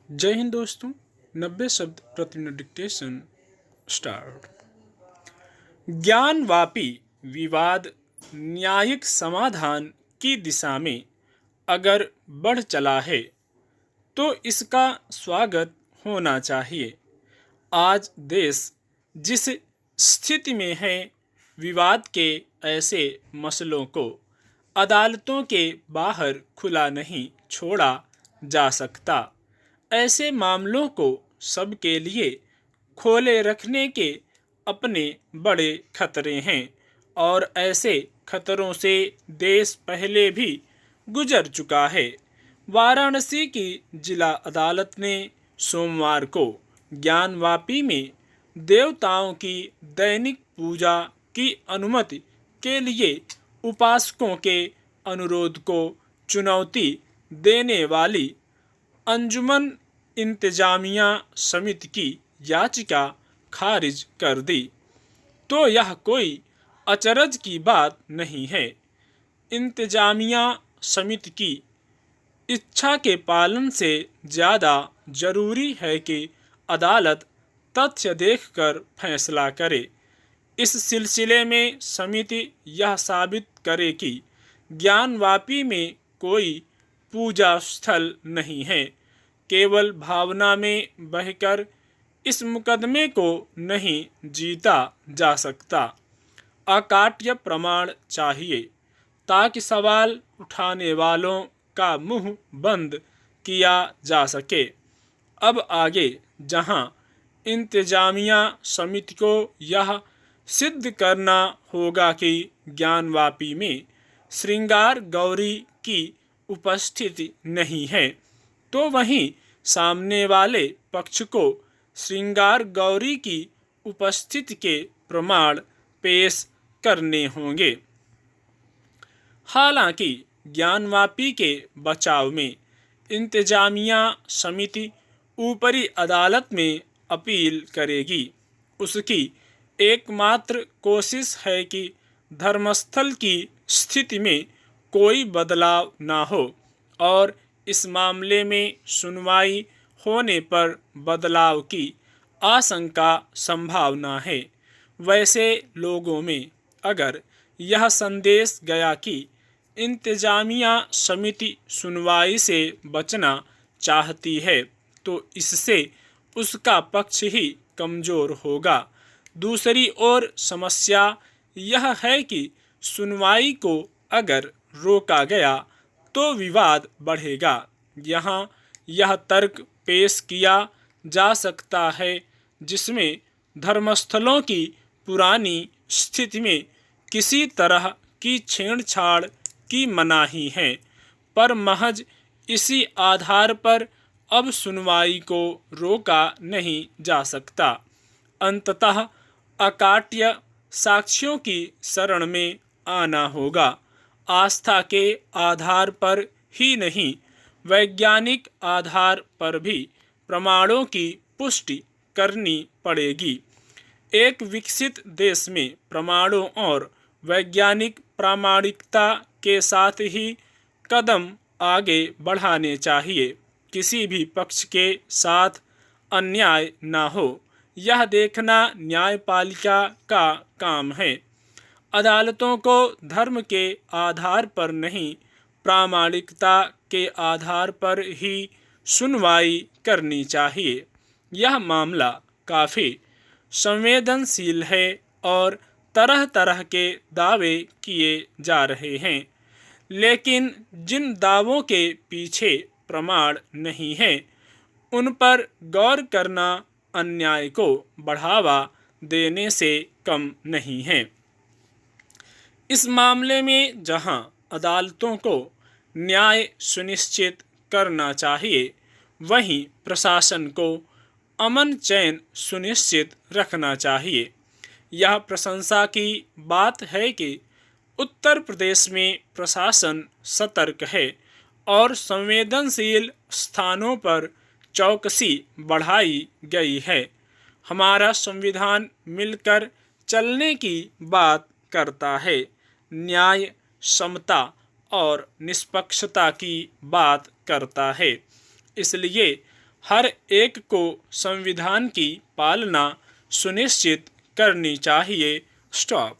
जय हिंद दोस्तों। 90 शब्द प्रति मिनट डिक्टेशन स्टार्ट। ज्ञानवापी विवाद न्यायिक समाधान की दिशा में अगर बढ़ चला है तो इसका स्वागत होना चाहिए। आज देश जिस स्थिति में है, विवाद के ऐसे मसलों को अदालतों के बाहर खुला नहीं छोड़ा जा सकता। ऐसे मामलों को सबके लिए खोले रखने के अपने बड़े खतरे हैं और ऐसे खतरों से देश पहले भी गुजर चुका है। वाराणसी की जिला अदालत ने सोमवार को ज्ञानवापी में देवताओं की दैनिक पूजा की अनुमति के लिए उपासकों के अनुरोध को चुनौती देने वाली अंजुमन इंतजामिया समिति की याचिका खारिज कर दी। तो यह कोई अचरज की बात नहीं है। इंतजामिया समिति की इच्छा के पालन से ज़्यादा जरूरी है कि अदालत तथ्य देखकर फैसला करे। इस सिलसिले में समिति यह साबित करे कि ज्ञानवापी में कोई पूजा स्थल नहीं है। केवल भावना में बहकर इस मुकदमे को नहीं जीता जा सकता। अकाट्य प्रमाण चाहिए ताकि सवाल उठाने वालों का मुंह बंद किया जा सके। अब आगे जहां इंतजामिया समिति को यह सिद्ध करना होगा कि ज्ञानवापी में श्रृंगार गौरी की उपस्थिति नहीं है, तो वहीं सामने वाले पक्ष को श्रृंगार गौरी की उपस्थिति के प्रमाण पेश करने होंगे। हालांकि ज्ञानवापी के बचाव में इंतजामिया समिति ऊपरी अदालत में अपील करेगी। उसकी एकमात्र कोशिश है कि धर्मस्थल की स्थिति में कोई बदलाव ना हो और इस मामले में सुनवाई होने पर बदलाव की आशंका संभावना है। वैसे लोगों में अगर यह संदेश गया कि इंतजामिया समिति सुनवाई से बचना चाहती है, तो इससे उसका पक्ष ही कमजोर होगा। दूसरी ओर समस्या यह है कि सुनवाई को अगर रोका गया तो विवाद बढ़ेगा। यहाँ यह तर्क पेश किया जा सकता है जिसमें धर्मस्थलों की पुरानी स्थिति में किसी तरह की छेड़छाड़ की मनाही है, पर महज इसी आधार पर अब सुनवाई को रोका नहीं जा सकता। अंततः अकाट्य साक्ष्यों की शरण में आना होगा। आस्था के आधार पर ही नहीं, वैज्ञानिक आधार पर भी प्रमाणों की पुष्टि करनी पड़ेगी। एक विकसित देश में प्रमाणों और वैज्ञानिक प्रामाणिकता के साथ ही कदम आगे बढ़ाने चाहिए। किसी भी पक्ष के साथ अन्याय न हो, यह देखना न्यायपालिका का काम है। अदालतों को धर्म के आधार पर नहीं, प्रामाणिकता के आधार पर ही सुनवाई करनी चाहिए। यह मामला काफ़ी संवेदनशील है और तरह तरह के दावे किए जा रहे हैं, लेकिन जिन दावों के पीछे प्रमाण नहीं है, उन पर गौर करना अन्याय को बढ़ावा देने से कम नहीं है। इस मामले में जहां अदालतों को न्याय सुनिश्चित करना चाहिए, वहीं प्रशासन को अमन चैन सुनिश्चित रखना चाहिए। यह प्रशंसा की बात है कि उत्तर प्रदेश में प्रशासन सतर्क है और संवेदनशील स्थानों पर चौकसी बढ़ाई गई है। हमारा संविधान मिलकर चलने की बात करता है, न्याय, समता और निष्पक्षता की बात करता है। इसलिए हर एक को संविधान की पालना सुनिश्चित करनी चाहिए। स्टॉप।